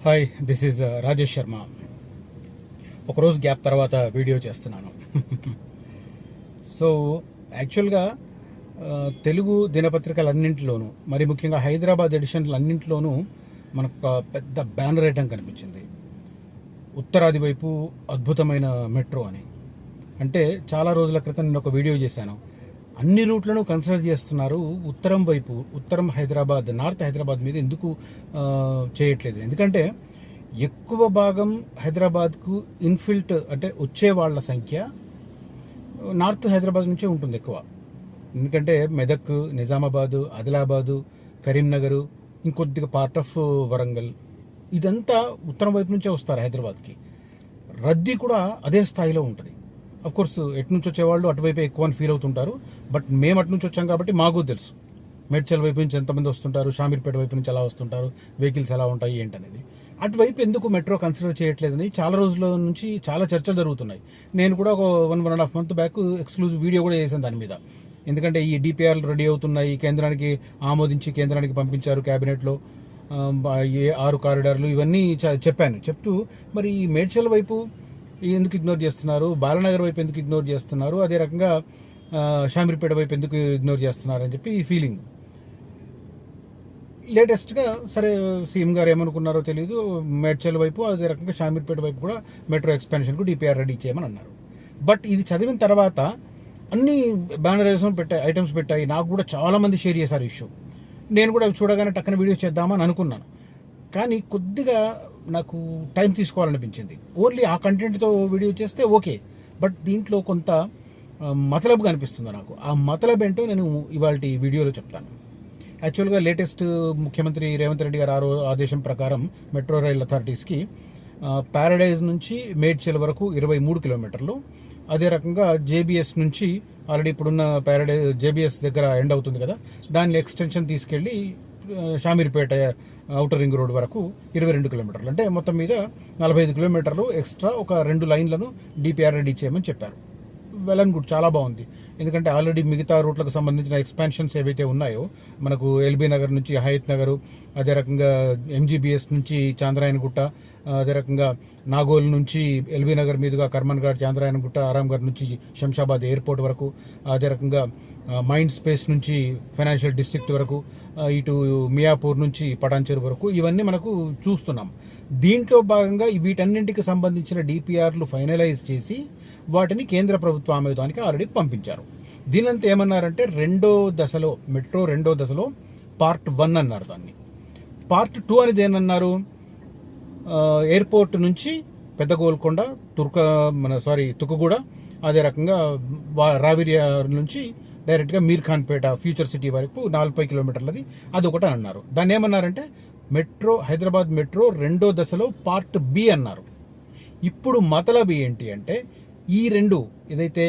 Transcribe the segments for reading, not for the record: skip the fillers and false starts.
Hi, this is Rajesh Sharma. ఒకరోజు gap తర్వాత video చేస్తున్నాను. సో యాక్చువల్గా తెలుగు దినపత్రికలన్నింటిలోనూ, మరి ముఖ్యంగా హైదరాబాద్ ఎడిషన్లన్నింటిలోనూ మనకు ఒక పెద్ద బ్యానర్ ఐటమ్ కనిపించింది. ఉత్తరాది వైపు అద్భుతమైన మెట్రో అని. అంటే చాలా రోజుల క్రితం నేను ఒక వీడియో చేశాను. అన్ని రూట్లను కన్సిడర్ చేస్తున్నారు, ఉత్తరం వైపు, ఉత్తరం హైదరాబాద్, నార్త్ హైదరాబాద్ మీద ఎందుకు చేయట్లేదు? ఎందుకంటే ఎక్కువ భాగం హైదరాబాద్కు ఇన్ఫిల్ట్ అంటే వచ్చే వాళ్ళ సంఖ్య నార్త్ హైదరాబాద్ నుంచే ఉంటుంది ఎక్కువ. ఎందుకంటే మెదక్, నిజామాబాదు, ఆదిలాబాదు, కరీంనగర్, ఇంకొద్దిగా పార్ట్ ఆఫ్ వరంగల్, ఇదంతా ఉత్తరం వైపు నుంచే వస్తారు హైదరాబాద్కి. రద్దీ కూడా అదే స్థాయిలో ఉంటుంది. అఫ్ కోర్స్ ఎటు నుంచి వచ్చేవాళ్ళు అటువైపు ఎక్కువ అని ఫీల్ అవుతుంటారు. బట్ మేము అటు నుంచి వచ్చాం కాబట్టి మాకు తెలుసు మేడ్చల్ వైపు నుంచి ఎంతమంది వస్తుంటారు, షామీర్పేట వైపు నుంచి ఎలా వస్తుంటారు, వెహికల్స్ ఎలా ఉంటాయి ఏంటనేది. అటువైపు ఎందుకు మెట్రో కన్సిడర్ చేయట్లేదని చాలా రోజుల నుంచి చాలా చర్చలు జరుగుతున్నాయి. నేను కూడా ఒక 1.5 months బ్యాక్ ఎక్స్క్లూజివ్ వీడియో కూడా చేశాను దాని మీద. ఎందుకంటే ఈ డిపిఆర్లు రెడీ అవుతున్నాయి, కేంద్రానికి ఆమోదించి కేంద్రానికి పంపించారు క్యాబినెట్లో, 6 కారిడార్లు, ఇవన్నీ చెప్పాను. చెప్తూ మరి మేడ్చల్ వైపు ఎందుకు ఇగ్నోర్ చేస్తున్నారు, బాలనగర్ వైపు ఎందుకు ఇగ్నోర్ చేస్తున్నారు, అదే రకంగా షామీర్పేట వైపు ఎందుకు ఇగ్నోర్ చేస్తున్నారు అని చెప్పి ఈ ఫీలింగ్. లేటెస్ట్గా సరే సీఎం గారు ఏమనుకున్నారో తెలియదు, మేడ్చల్ వైపు అదే రకంగా షామీర్పేట వైపు కూడా మెట్రో ఎక్స్పాన్షన్కు డిపిఆర్ రెడీ చేయమని అన్నారు. బట్ ఇది చదివిన తర్వాత అన్ని బ్యానరైజేషన్ ఐటమ్స్ పెట్టాయి. నాకు కూడా చాలామంది షేర్ చేశారు ఇష్యూ. నేను కూడా చూడగానే టక్కన వీడియో చేద్దామని అనుకున్నాను. కానీ కొద్దిగా నాకు టైం తీసుకోవాలనిపించింది. ఓన్లీ ఆ కంటెంట్తో వీడియో చేస్తే ఓకే, బట్ దీంట్లో కొంత మతలబు కనిపిస్తుంది నాకు. ఆ మతలబు ఏంటో నేను ఇవాళ వీడియోలో చెప్తాను. యాక్చువల్గా లేటెస్ట్ ముఖ్యమంత్రి రేవంత్ రెడ్డి గారు ఆదేశం ప్రకారం మెట్రో రైల్ అథారిటీస్కి ప్యారడైజ్ నుంచి మేడ్చల్ వరకు 23 కిలోమీటర్లు, అదే రకంగా జేబీఎస్ నుంచి ఆల్రెడీ ఇప్పుడున్న ప్యారడైజ్ జేబీఎస్ దగ్గర ఎండ్ అవుతుంది కదా, దాన్ని ఎక్స్టెన్షన్ తీసుకెళ్ళి షామీర్పేట ఔటర్ రింగ్ రోడ్ వరకు 22 కిలోమీటర్లు, అంటే మొత్తం మీద 45 కిలోమీటర్లు ఎక్స్ట్రా ఒక 2 లైన్లను డిపిఆర్ రెడీ చేయమని చెప్పారు. వెల్ అండ్ గుడ్, చాలా బాగుంది. ఎందుకంటే ఆల్రెడీ మిగతా రూట్లకు సంబంధించిన ఎక్స్పాన్షన్స్ ఏవైతే ఉన్నాయో, మనకు ఎల్బీ నగర్ నుంచి హయత్ నగర్, అదే రకంగా ఎంజీబీఎస్ నుంచి చాంద్రాయనగుట్ట, అదే రకంగా నాగోల్ నుంచి ఎల్బీ నగర్ మీదుగా కర్మన్ఘాట్, చాంద్రాయనగుట్ట, ఆరాంఘర్ నుంచి శంషాబాద్ ఎయిర్పోర్ట్ వరకు, అదే రకంగా మైండ్ స్పేస్ నుంచి ఫైనాన్షియల్ డిస్ట్రిక్ట్ వరకు, ఇటు మియాపూర్ నుంచి పటాన్చెరు వరకు, ఇవన్నీ మనకు చూస్తున్నాం. దీంట్లో భాగంగా వీటన్నింటికి సంబంధించిన డిపిఆర్లు ఫైనలైజ్ చేసి వాటిని కేంద్ర ప్రభుత్వ ఆమోదానికి ఆల్రెడీ పంపించారు. దీనంతా ఏమన్నారంటే మెట్రో రెండో దశలో పార్ట్ 1 అన్నారు. దాన్ని పార్ట్ 2 అనేది ఏమన్నారు, ఎయిర్పోర్ట్ నుంచి పెద్ద గోల్కొండ, తుకుగూడ, అదే రకంగా రావిరియా నుంచి డైరెక్ట్గా మీర్ఖాన్పేట ఫ్యూచర్ సిటీ వరకు 40 కిలోమీటర్లది, అది ఒకటి అని అన్నారు. దాన్ని ఏమన్నారంటే హైదరాబాద్ మెట్రో రెండో దశలో పార్ట్ బి అన్నారు. ఇప్పుడు మతలబ్ ఏంటి అంటే ఈ రెండు ఏదైతే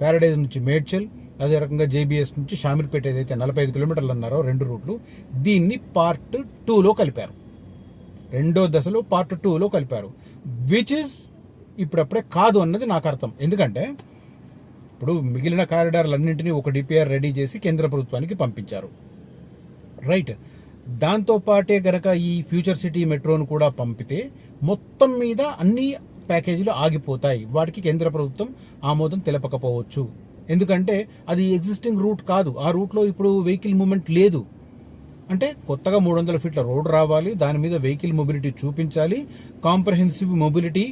ప్యారడైజ్ నుంచి మేడ్చల్, అదే రకంగా జేబీఎస్ నుంచి షామీర్పేట ఏదైతే 45 కిలోమీటర్లు అన్నారో 2 రూట్లు, దీన్ని పార్ట్ 2లో కలిపారు. రెండో దశలో పార్ట్ 2లో కలిపారు. విచ్ ఇస్ ఇప్పుడప్పుడే కాదు అన్నది నాకు అర్థం. ఎందుకంటే ఇప్పుడు మిగిలిన కారిడార్లన్నింటినీ ఒక డిపిఆర్ రెడీ చేసి కేంద్ర ప్రభుత్వానికి పంపించారు, రైట్. దాంతోపాటే గనక ఈ ఫ్యూచర్ సిటీ మెట్రోను కూడా పంపితే మొత్తం మీద అన్ని ప్యాకేజీలు ఆగిపోతాయి. వాటికి కేంద్ర ప్రభుత్వం ఆమోదం తెలపకపోవచ్చు. ఎందుకంటే అది ఎగ్జిస్టింగ్ రూట్ కాదు. ఆ రూట్లో ఇప్పుడు వెహికల్ మూవ్మెంట్ లేదు. అంటే కొత్తగా 300 ఫీట్ల రోడ్ రావాలి, దాని మీద వెహికల్ మొబిలిటీ చూపించాలి, కాంప్రహెన్సివ్ మొబిలిటీ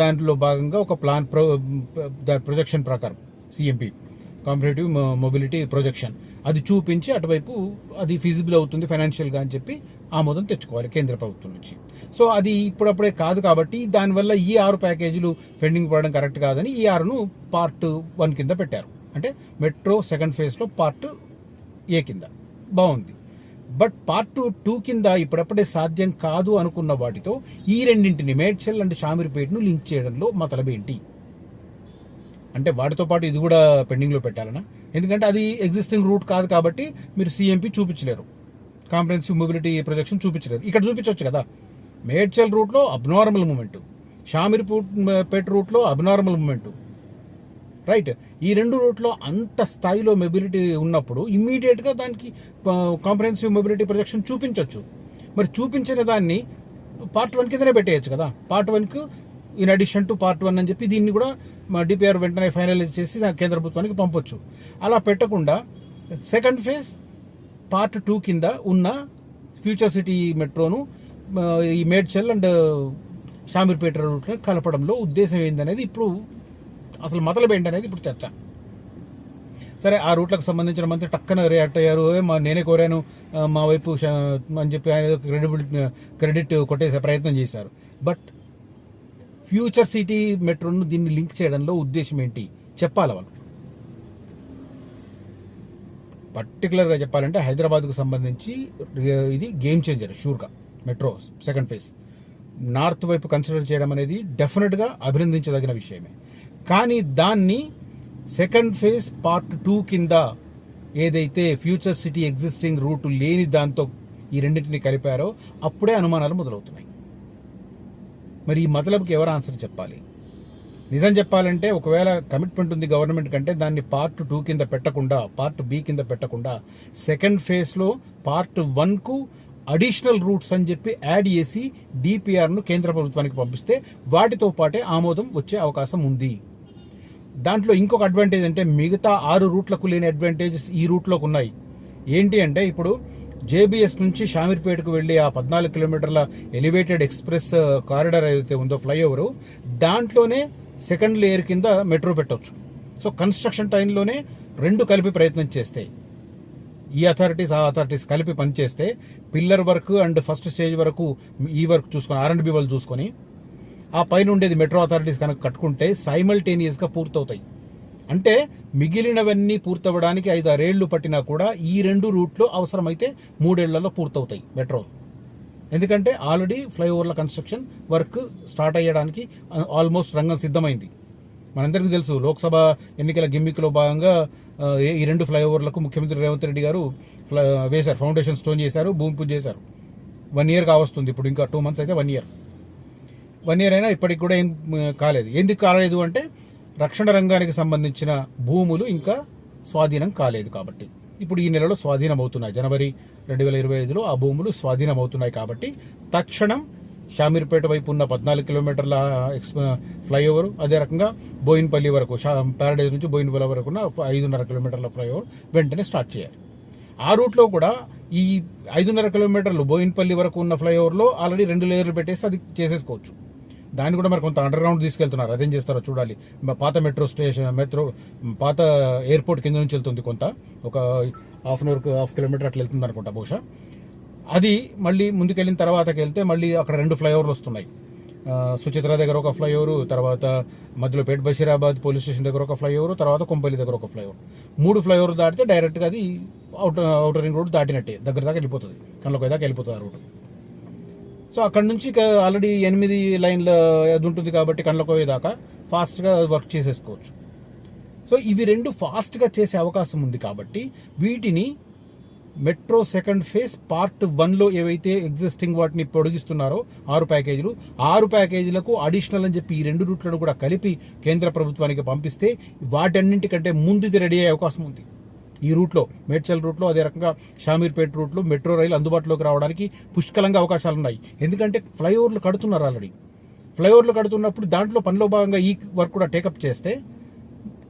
దాంట్లో భాగంగా ఒక ప్లాన్ ప్రొజెక్షన్ ప్రకారం సిఎంపి కాంపరేటివ్ మొబిలిటీ ప్రొజెక్షన్ అది చూపించి అటువైపు అది ఫీజిబుల్ అవుతుంది ఫైనాన్షియల్గా అని చెప్పి ఆమోదం తెచ్చుకోవాలి కేంద్ర ప్రభుత్వం నుంచి. సో అది ఇప్పుడప్పుడే కాదు కాబట్టి దానివల్ల ఈ 6 ప్యాకేజీలు పెండింగ్ పడడం కరెక్ట్ కాదని ఈ 6ను పార్ట్ 1 కింద పెట్టారు. అంటే మెట్రో సెకండ్ ఫేజ్లో పార్ట్ ఏ కింద బాగుంది. బట్ పార్ట్ 2 కింద ఇప్పుడప్పుడే సాధ్యం కాదు అనుకున్న వాటితో ఈ రెండింటిని మేడ్చల్ అండ్ షామీర్పేటను లింక్ చేయడంలో మతలబ్ ఏంటి? అంటే వాటితో పాటు ఇది కూడా పెండింగ్లో పెట్టాలనా? ఎందుకంటే అది ఎగ్జిస్టింగ్ రూట్ కాదు కాబట్టి మీరు సిఎంపి చూపించలేరు, కాంప్రహెన్సివ్ మొబిలిటీ ప్రొజెక్షన్ చూపించలేరు. ఇక్కడ చూపించవచ్చు కదా. మేడ్చల్ రూట్లో అబ్నార్మల్ మూమెంట్, షామీర్పేట రూట్లో అబ్నార్మల్ మూమెంట్, రైట్. ఈ 2 రూట్లో అంత స్థాయిలో మొబిలిటీ ఉన్నప్పుడు ఇమ్మీడియట్గా దానికి కాంప్రహెన్సివ్ మొబిలిటీ ప్రొజెక్షన్ చూపించవచ్చు. మరి చూపించిన దాన్ని పార్ట్ 1 కిందనే పెట్టేయచ్చు కదా. పార్ట్ 1కు ఇన్ అడిషన్ టు పార్ట్ 1 అని చెప్పి దీన్ని కూడా మా డిపిఆర్ వెంటనే ఫైనలైజ్ చేసి కేంద్ర ప్రభుత్వానికి పంపొచ్చు. అలా పెట్టకుండా సెకండ్ ఫేజ్ పార్ట్ 2 కింద ఉన్న ఫ్యూచర్ సిటీ మెట్రోను ఈ మేడ్చల్ అండ్ షామీర్పేట రూట్లో కలపడంలో ఉద్దేశం ఏందనేది ఇప్పుడు అసలు మొదలు ఏంటనేది ఇప్పుడు చర్చ. సరే, ఆ రూట్లకు సంబంధించిన మంత్రి టక్కన రియాక్ట్ అయ్యారు, నేనే కోరాను మా వైపు అని చెప్పి ఆయన క్రెడిట్ కొట్టేసే ప్రయత్నం చేశారు. బట్ ఫ్యూచర్ సిటీ మెట్రోను దీన్ని లింక్ చేయడంలో ఉద్దేశం ఏంటి చెప్పాలి వాళ్ళు. పర్టికులర్గా చెప్పాలంటే హైదరాబాద్కు సంబంధించి ఇది గేమ్ చేంజర్ షూర్గా. మెట్రో సెకండ్ ఫేజ్ నార్త్ వైపు కన్సిడర్ చేయడం అనేది డెఫినెట్గా అభినందించదగిన విషయమే. కానీ దాన్ని సెకండ్ ఫేజ్ పార్ట్ 2 కింద ఏదైతే ఫ్యూచర్ సిటీ ఎగ్జిస్టింగ్ రూట్ లేని దాంతో ఈ రెండింటిని కలిపారో అప్పుడే అనుమానాలు మొదలవుతున్నాయి. మరి ఈ మతలబ్కి ఎవరు ఆన్సర్ చెప్పాలి? నిజం చెప్పాలంటే ఒకవేళ కమిట్మెంట్ ఉంది గవర్నమెంట్ కంటే దాన్ని పార్ట్ 2 కింద పెట్టకుండా, పార్ట్ బి కింద పెట్టకుండా సెకండ్ ఫేజ్లో పార్ట్ 1కు అడిషనల్ రూట్స్ అని చెప్పి యాడ్ చేసి డిపిఆర్ను కేంద్ర ప్రభుత్వానికి పంపిస్తే వాటితో పాటే ఆమోదం వచ్చే అవకాశం ఉంది. దాంట్లో ఇంకొక అడ్వాంటేజ్ అంటే మిగతా 6 రూట్లకు లేని అడ్వాంటేజెస్ ఈ రూట్లోకి ఉన్నాయి. ఏంటి అంటే ఇప్పుడు జేబీఎస్ నుంచి షామీర్పేటకు వెళ్ళి ఆ 14 కిలోమీటర్ల ఎలివేటెడ్ ఎక్స్ప్రెస్ కారిడార్ ఏదైతే ఉందో ఫ్లైఓవర్, దాంట్లోనే సెకండ్ లేయర్ కింద మెట్రో పెట్టవచ్చు. సో కన్స్ట్రక్షన్ టైంలోనే రెండు కలిపి ప్రయత్నం చేస్తే, ఈ అథారిటీస్ ఆ అథారిటీస్ కలిపి పనిచేస్తే pillar work and first stage వరకు ఈ వర్క్ చూసుకొని R&B వాళ్ళు చూసుకొని ఆ పైన ఉండేది మెట్రో అథారిటీస్ కనుక కట్టుకుంటే సైమల్టేనియస్గా పూర్తవుతాయి. అంటే మిగిలినవన్నీ పూర్తవడానికి 5-6 ఏళ్లు పట్టినా కూడా ఈ 2 రూట్లు అవసరమైతే 3 ఏళ్లలో పూర్తవుతాయి మెట్రో. ఎందుకంటే ఆల్రెడీ ఫ్లైఓవర్ల కన్స్ట్రక్షన్ వర్క్ స్టార్ట్ అయ్యడానికి ఆల్మోస్ట్ రంగం సిద్ధమైంది. మనందరికీ తెలుసు, లోక్సభ ఎన్నికల గిమ్మిక్లో భాగంగా ఈ 2 ఫ్లైఓవర్లకు ముఖ్యమంత్రి రేవంత్ రెడ్డి గారు వేశారు, ఫౌండేషన్ స్టోన్ చేశారు, భూమి పూజ చేశారు. 1 year కావస్తుంది, ఇప్పుడు ఇంకా 2 months అయితే 1 year. 1 year అయినా ఇప్పటికి కూడా ఏం కాలేదు. ఎందుకు కాలేదు అంటే రక్షణ రంగానికి సంబంధించిన భూములు ఇంకా స్వాధీనం కాలేదు కాబట్టి. ఇప్పుడు ఈ నెలలో స్వాధీనం అవుతున్నాయి. జనవరి 2025లో ఆ భూములు స్వాధీనం అవుతున్నాయి కాబట్టి తక్షణం షామీర్పేట వైపు ఉన్న 14 కిలోమీటర్ల ఫ్లైఓవర్, అదే రకంగా బోయిన్పల్లి వరకు, ప్యారడైజ్ నుంచి బోయిన్పల్లి వరకు ఉన్న 5.5 కిలోమీటర్ల ఫ్లైఓవర్ వెంటనే స్టార్ట్ చేయాలి. ఆ రూట్లో కూడా ఈ 5.5 కిలోమీటర్లు బోయిన్పల్లి వరకు ఉన్న ఫ్లైఓవర్లో ఆల్రెడీ 2 లేయర్లు పెట్టేసి అది చేసేసుకోవచ్చు. దాన్ని కూడా మరి కొంత అండర్ గ్రౌండ్ తీసుకెళ్తున్నారు, అదేం చేస్తారో చూడాలి. పాత మెట్రో స్టేషన్, పాత ఎయిర్పోర్ట్ కింద నుంచి వెళ్తుంది, కొంత ఒక హాఫ్ కిలోమీటర్ అట్లా వెళ్తుంది అనుకుంటా బహుశా. అది మళ్ళీ ముందుకెళ్ళిన తర్వాతకి వెళ్తే మళ్ళీ అక్కడ 2 ఫ్లైఓవర్లు వస్తున్నాయి. సుచిత్ర దగ్గర ఒక ఫ్లైఓవర్, తర్వాత మధ్యలో పేట్ బషీరాబాద్ పోలీస్ స్టేషన్ దగ్గర ఒక ఫ్లైఓవర్, తర్వాత కొంపల్లి దగ్గర ఒక ఫ్లైఓవర్. 3 ఫ్లైఓవర్లు దాటితే డైరెక్ట్గా అది అవుటర్ రింగ్ రోడ్ దాటినట్టే, దగ్గర దాకా వెళ్ళిపోతుంది, కళ్ళకి దాకా వెళ్ళిపోతుంది ఆ రూట్. సో అక్కడ నుంచి ఆల్రెడీ 8 లైన్ల అది ఉంటుంది కాబట్టి కళ్ళకోయ దాకా ఫాస్ట్గా వర్క్ చేసేసుకోవచ్చు. సో ఇవి 2 ఫాస్ట్గా చేసే అవకాశం ఉంది కాబట్టి వీటిని మెట్రో సెకండ్ ఫేజ్ పార్ట్ 1లో ఏవైతే ఎగ్జిస్టింగ్ వాటిని పొడిగిస్తున్నారో 6 ప్యాకేజీలు, 6 ప్యాకేజీలకు అడిషనల్ అని చెప్పి ఈ 2 రూట్లను కూడా కలిపి కేంద్ర ప్రభుత్వానికి పంపిస్తే వాటన్నింటికంటే ముందు ఇది రెడీ అయ్యే అవకాశం ఉంది. ఈ రూట్లో, మేడ్చల్ రూట్లో, అదే రకంగా షామీర్పేట రూట్లో మెట్రో రైలు అందుబాటులోకి రావడానికి పుష్కలంగా అవకాశాలు ఉన్నాయి. ఎందుకంటే ఫ్లైఓవర్లు కడుతున్నారు ఆల్రెడీ. ఫ్లైఓవర్లు కడుతున్నప్పుడు దాంట్లో పనిలో భాగంగా ఈ వర్క్ కూడా టేకప్ చేస్తే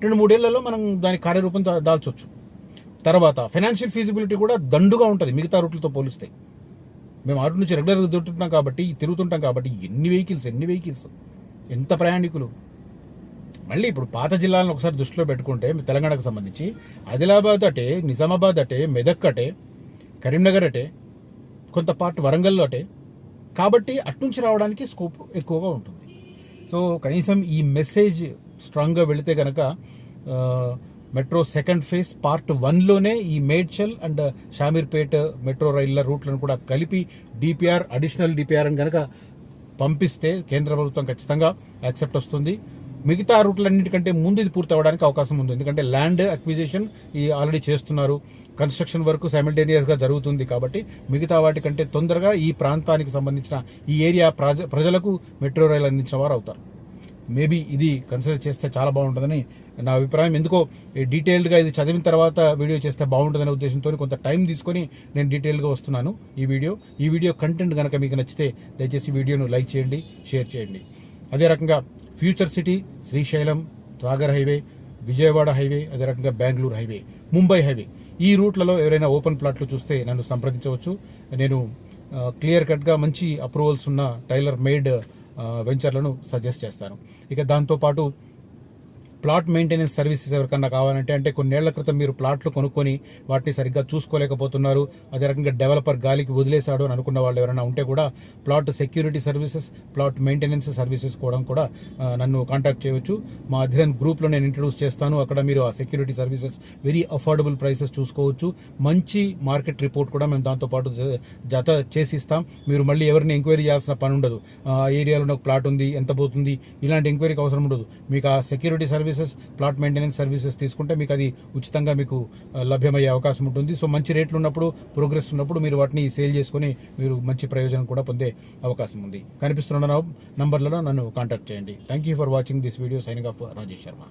2-3 ఏళ్లలో మనం దాని కార్యరూపం దాల్చొచ్చు. తర్వాత ఫైనాన్షియల్ ఫీజిబిలిటీ కూడా దండుగా ఉంటుంది మిగతా రూట్లతో పోలిస్తే. మేము ఆ రూట్ నుంచి రెగ్యులర్గా తిరుగుతుంటాం కాబట్టి ఎన్ని వెహికల్స్, ఎంత ప్రయాణికులు. మళ్ళీ ఇప్పుడు పాత జిల్లాలను ఒకసారి దృష్టిలో పెట్టుకుంటే తెలంగాణకు సంబంధించి ఆదిలాబాద్ అటే, నిజామాబాద్ అటే, మెదక్ అటే, కరీంనగర్ అటే, కొంత పార్ట్ వరంగల్ అటే, కాబట్టి అట్నుంచి రావడానికి స్కోప్ ఎక్కువగా ఉంటుంది. సో కనీసం ఈ మెసేజ్ స్ట్రాంగ్గా వెళితే కనుక మెట్రో సెకండ్ ఫేజ్ పార్ట్ 1లోనే ఈ మేడ్చల్ అండ్ షామీర్పేట మెట్రో రైళ్ల రూట్లను కూడా కలిపి అడిషనల్ డిపిఆర్ అని కనుక పంపిస్తే కేంద్ర ప్రభుత్వం ఖచ్చితంగా యాక్సెప్ట్ వస్తుంది. మిగతా రూట్లన్నిటికంటే ముందు ఇది పూర్తి అవ్వడానికి అవకాశం ఉంది. ఎందుకంటే ల్యాండ్ అక్విజిషన్ ఆల్రెడీ చేస్తున్నారు, కన్స్ట్రక్షన్ వర్క్ సైమల్టేనియస్గా జరుగుతుంది కాబట్టి మిగతా వాటికంటే తొందరగా ఈ ప్రాంతానికి సంబంధించిన ఈ ఏరియా ప్రజలకు మెట్రో రైలు అందించిన వారు అవుతారు. మేబీ ఇది కన్సిడర్ చేస్తే చాలా బాగుంటుందని నా అభిప్రాయం. ఎందుకో డీటెయిల్డ్గా ఇది చదివిన తర్వాత వీడియో చేస్తే బాగుంటుందనే ఉద్దేశంతో కొంత టైం తీసుకొని నేను డీటెయిల్గా వస్తున్నాను. ఈ వీడియో కంటెంట్ కనుక మీకు నచ్చితే దయచేసి వీడియోను లైక్ చేయండి, షేర్ చేయండి. అదే రకంగా future city, Srisailam, Sagar highway, Vijayawada highway, అదే రకంగా బెంగళూరు హైవే, ముంబై హైవే, ఈ రూట్లలో ఎవరైనా ఓపెన్ ప్లాట్లు చూస్తే నన్ను సంప్రదించవచ్చు. నేను క్లియర్ కట్గా మంచి అప్రూవల్స్ ఉన్న టైలర్ మేడ్ వెంచర్లను సజెస్ట్ చేస్తాను. ఇక దాంతోపాటు ప్లాట్ మెయింటెనెన్స్ సర్వీసెస్ ఎవరికన్నా కావాలంటే, అంటే కొన్నేళ్ల క్రితం మీరు ప్లాట్లు కొనుక్కొని వాటిని సరిగ్గా చూసుకోలేకపోతున్నారు, అదే రకంగా డెవలపర్ గాలికి వదిలేశాడు అని అనుకున్న వాళ్ళు ఎవరైనా ఉంటే కూడా plot security services, plot maintenance services కూడా నన్ను కాంటాక్ట్ చేయవచ్చు. మా అధిరన్ గ్రూప్లో నేను ఇంట్రడ్యూస్ చేస్తాను. అక్కడ మీరు ఆ security services very affordable prices చూసుకోవచ్చు. మంచి మార్కెట్ రిపోర్ట్ కూడా మేము దాంతోపాటు జత చేసి ఇస్తాం. మీరు మళ్ళీ ఎవరిని ఎంక్వైరీ చేయాల్సిన పని ఉండదు. ఆ ఏరియాలో ఒక ప్లాట్ ఉంది, ఎంత పోతుంది, ఇలాంటి ఎంక్వైరీకి అవసరం ఉండదు. మీకు ఆ security services, plot maintenance services తీసుకుంటే మీకు అది ఉచితంగా మీకు లభ్యమయ్యే అవకాశం ఉంటుంది. సో మంచి రేట్లు ఉన్నప్పుడు, ప్రోగ్రెస్ ఉన్నప్పుడు మీరు వాటిని సేల్ చేసుకుని మీరు మంచి ప్రయోజనం కూడా పొందే అవకాశం ఉంది. కనిపిస్తున్న నంబర్లలో నన్ను కాంటాక్ట్ చేయండి. Thank you for watching this video. Signing off Rajesh Sharma.